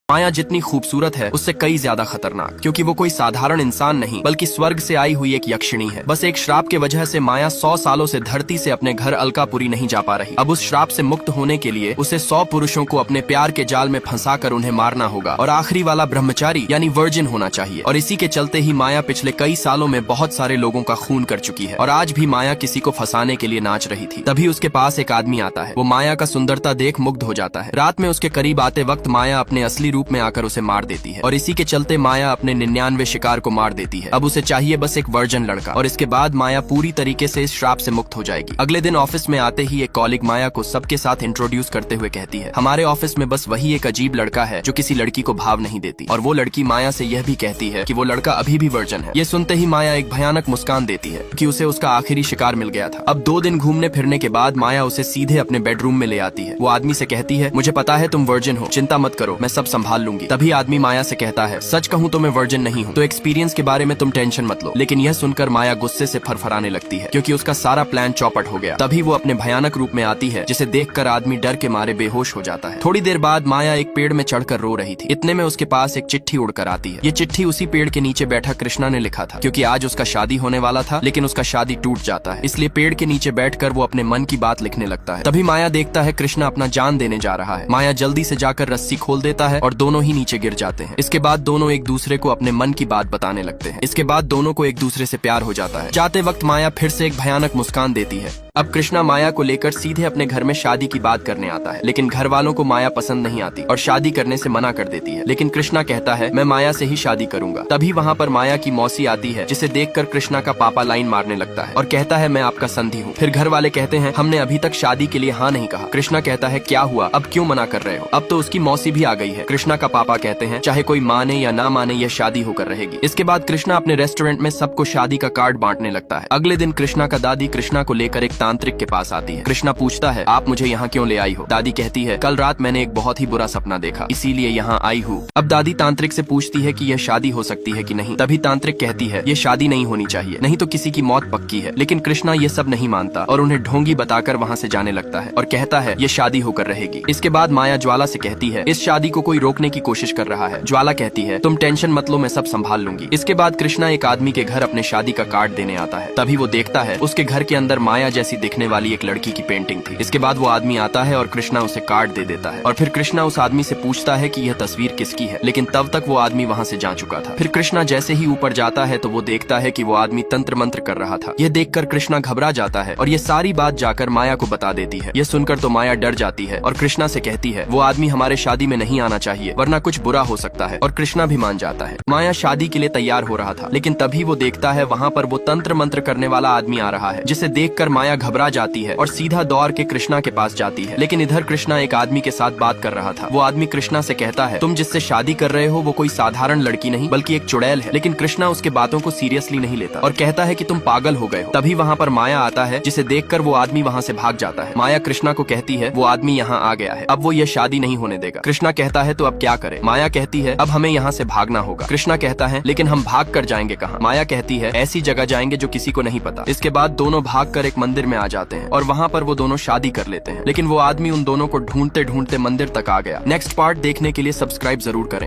माया जितनी खूबसूरत है उससे कई ज्यादा खतरनाक, क्योंकि वो कोई साधारण इंसान नहीं बल्कि स्वर्ग से आई हुई एक यक्षिणी है। बस एक श्राप के वजह से माया 100 सालों से धरती से अपने घर अलकापुरी नहीं जा पा रही। अब उस श्राप से मुक्त होने के लिए उसे 100 पुरुषों को अपने प्यार के जाल में फंसाकर उन्हें मारना होगा और आखिरी वाला ब्रह्मचारी यानी वर्जिन होना चाहिए। और इसी के चलते ही माया पिछले कई सालों में बहुत सारे लोगों का खून कर चुकी है और आज भी माया किसी को फंसाने के लिए नाच रही थी। तभी उसके पास एक आदमी आता है। वो माया का सुंदरता देख मुग्ध हो जाता है। रात में उसके करीब आते वक्त माया अपने असली रूप में आकर उसे मार देती है और इसी के चलते माया अपने 99 शिकार को मार देती है। अब उसे चाहिए बस एक वर्जन लड़का और इसके बाद माया पूरी तरीके से इस श्राप से मुक्त हो जाएगी। अगले दिन ऑफिस में आते ही एक कॉलिग माया को सबके साथ इंट्रोड्यूस करते हुए कहती है, हमारे ऑफिस में बस वही एक अजीब लड़का है जो किसी लड़की को भाव नहीं देती। और वो लड़की माया से यह भी कहती है कि वो लड़का अभी भी वर्जन है। ये सुनते ही माया एक भयानक मुस्कान देती है कि उसे उसका आखिरी शिकार मिल गया था। अब 2 दिन घूमने फिरने के बाद माया उसे सीधे अपने बेडरूम में ले आती है। वो आदमी से कहती है, मुझे पता है तुम वर्जिन हो, चिंता मत करो, मैं सब संभाल लूंगी। तभी आदमी माया से कहता है, सच कहूँ तो मैं वर्जिन नहीं हूँ, तो एक्सपीरियंस के बारे में तुम टेंशन मत लो। लेकिन यह सुनकर माया गुस्से से फरफराने लगती है क्योंकि उसका सारा प्लान चौपट हो गया। तभी वो अपने भयानक रूप में आती है जिसे देखकर आदमी डर के मारे बेहोश हो जाता है। थोड़ी देर बाद माया एक पेड़ में चढ़कर रो रही थी। इतने में उसके पास एक चिट्ठी उड़कर आती है। ये चिट्ठी उसी पेड़ के नीचे बैठा कृष्णा ने लिखा था, क्योंकि आज उसका शादी होने वाला था लेकिन उसका शादी टूट जाता है, इसलिए पेड़ के नीचे बैठकर वो अपने मन की बात लिखने लगता है। तभी माया देखता है कृष्णा अपना जान देने जा रहा है। माया जल्दी से जाकर रस्सी खोल देता है और दोनों ही नीचे गिर जाते हैं। इसके बाद दोनों एक दूसरे को अपने मन की बात बताने लगते हैं। इसके बाद दोनों को एक दूसरे से प्यार हो जाता है। जाते वक्त माया फिर से एक भयानक मुस्कान देती है। अब कृष्णा माया को लेकर सीधे अपने घर में शादी की बात करने आता है, लेकिन घर वालों को माया पसंद नहीं आती और शादी करने से मना कर देती है। लेकिन कृष्णा कहता है, मैं माया से ही शादी करूंगा। तभी वहाँ पर माया की मौसी आती है, जिसे देखकर कृष्णा का पापा लाइन मारने लगता है और कहता है, मैं आपका संधि हूँ। फिर घर वाले कहते हैं, हमने अभी तक शादी के लिए हाँ नहीं कहा। कृष्णा कहता है, क्या हुआ, अब क्यों मना कर रहे हो? अब तो उसकी मौसी भी आ गई है। कृष्णा का पापा कहते हैं, चाहे कोई माने या ना माने यह शादी होकर रहेगी। इसके बाद कृष्णा अपने रेस्टोरेंट में सबको शादी का कार्ड बांटने लगता है। अगले दिन कृष्णा का दादी कृष्णा को लेकर एक तांत्रिक के पास आती है। कृष्णा पूछता है, आप मुझे यहाँ क्यों ले आई हो? दादी कहती है, कल रात मैंने एक बहुत ही बुरा सपना देखा, इसीलिए यहाँ आई हूँ। अब दादी तांत्रिक से पूछती है कि यह शादी हो सकती है कि नहीं। तभी तांत्रिक कहती है, ये शादी नहीं होनी चाहिए, नहीं तो किसी की मौत पक्की है। लेकिन कृष्णा ये सब नहीं मानता और उन्हें ढोंगी बताकर वहाँ से जाने लगता है और कहता है, ये शादी होकर रहेगी। इसके बाद माया ज्वाला से कहती है, इस शादी को कोई रोकने की कोशिश कर रहा है। ज्वाला कहती है, तुम टेंशन मत लो, मैं सब संभाल लूंगी। इसके बाद कृष्णा एक आदमी के घर अपने शादी का कार्ड देने आता है। तभी वो देखता है उसके घर के अंदर माया जैसी दिखने वाली एक लड़की की पेंटिंग थी। इसके बाद वो आदमी आता है और कृष्णा उसे कार्ड दे देता है और फिर कृष्णा उस आदमी से पूछता है कि यह तस्वीर किसकी है, लेकिन तब तक वो आदमी वहाँ से जा चुका था। फिर कृष्णा जैसे ही ऊपर जाता है तो वो देखता है कि वो आदमी तंत्र मंत्र कर रहा था। यह देखकर कृष्णा घबरा जाता है और ये सारी बात जाकर माया को बता देती है। यह सुनकर तो माया डर जाती है और कृष्णा से कहती है, वो आदमी हमारे शादी में नहीं आना चाहिए वरना कुछ बुरा हो सकता है। और कृष्णा भी मान जाता है। माया शादी के लिए तैयार हो रहा था, लेकिन तभी वो देखता है वहाँ पर वो तंत्र मंत्र करने वाला आदमी आ रहा है, जिसे देखकर माया घबरा जाती है और सीधा दौड़ के कृष्णा के पास जाती है। लेकिन इधर कृष्णा एक आदमी के साथ बात कर रहा था। वो आदमी कृष्णा से कहता है, तुम जिससे शादी कर रहे हो वो कोई साधारण लड़की नहीं बल्कि एक चुड़ैल है। लेकिन कृष्णा उसके बातों को सीरियसली नहीं लेता और कहता है कि तुम पागल हो गए हो। तभी वहाँ पर माया आता है, जिसे देखकर वो आदमी वहाँ से भाग जाता है। माया कृष्णा को कहती है, वो आदमी यहाँ आ गया है, अब वो ये शादी नहीं होने देगा। कृष्णा कहता है, तो अब क्या करे? माया कहती है, अब हमें यहाँ से भागना होगा। कृष्णा कहता है, लेकिन हम भाग कर जाएंगे कहाँ? माया कहती है, ऐसी जगह जाएंगे जो किसी को नहीं पता। इसके बाद दोनों भागकर एक मंदिर में आ जाते हैं और वहाँ पर वो दोनों शादी कर लेते हैं। लेकिन वो आदमी उन दोनों को ढूंढते ढूंढते मंदिर तक आ गया। नेक्स्ट पार्ट देखने के लिए सब्सक्राइब जरूर करें।